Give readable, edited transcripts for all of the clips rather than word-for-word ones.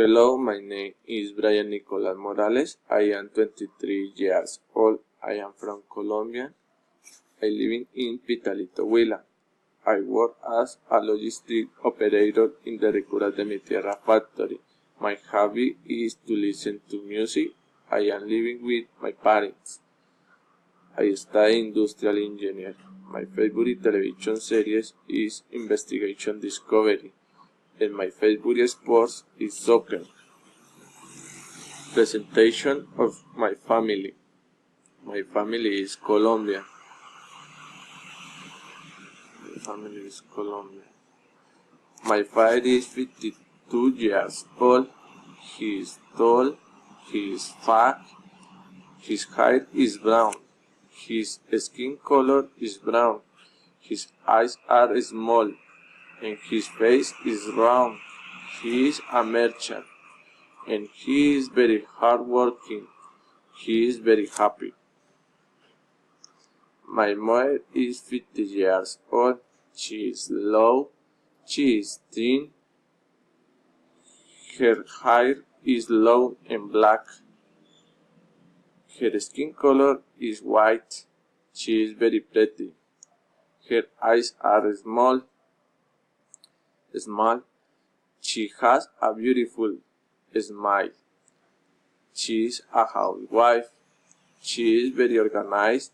Hello, my name is Brian Nicolas Morales. I am 23 years old. I am from Colombia. I live in Pitalito, Huila. I work as a logistic operator in the Grabando de Mi Tierra factory. My hobby is to listen to music. I am living with my parents. I study industrial engineer. My favorite television series is Investigation Discovery, and my favorite sport is soccer. Presentation of my family. My family is Colombia. My father is 52 years old. He is tall. He is fat. His hair is brown. His skin color is brown. His eyes are small, and his face is round. He is a merchant, and he is very hardworking. He is very happy. My mother is 50 years old. She is low. She is thin. Her hair is long and black. Her skin color is white. She is very pretty. Her eyes are small. She has a beautiful smile. She is a housewife. She is very organized,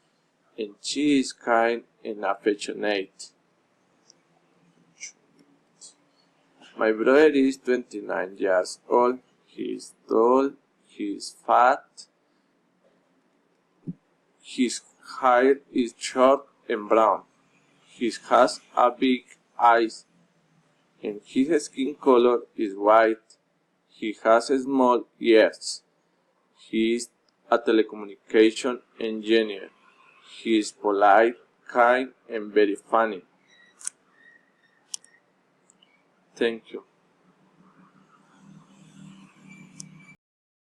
and she is kind and affectionate. My brother is 29 years old. He is tall. He is fat. His hair is short and brown. He has a big eyes, and his skin color is white. He has small ears. He is a telecommunication engineer. He is polite, kind, and very funny. Thank you.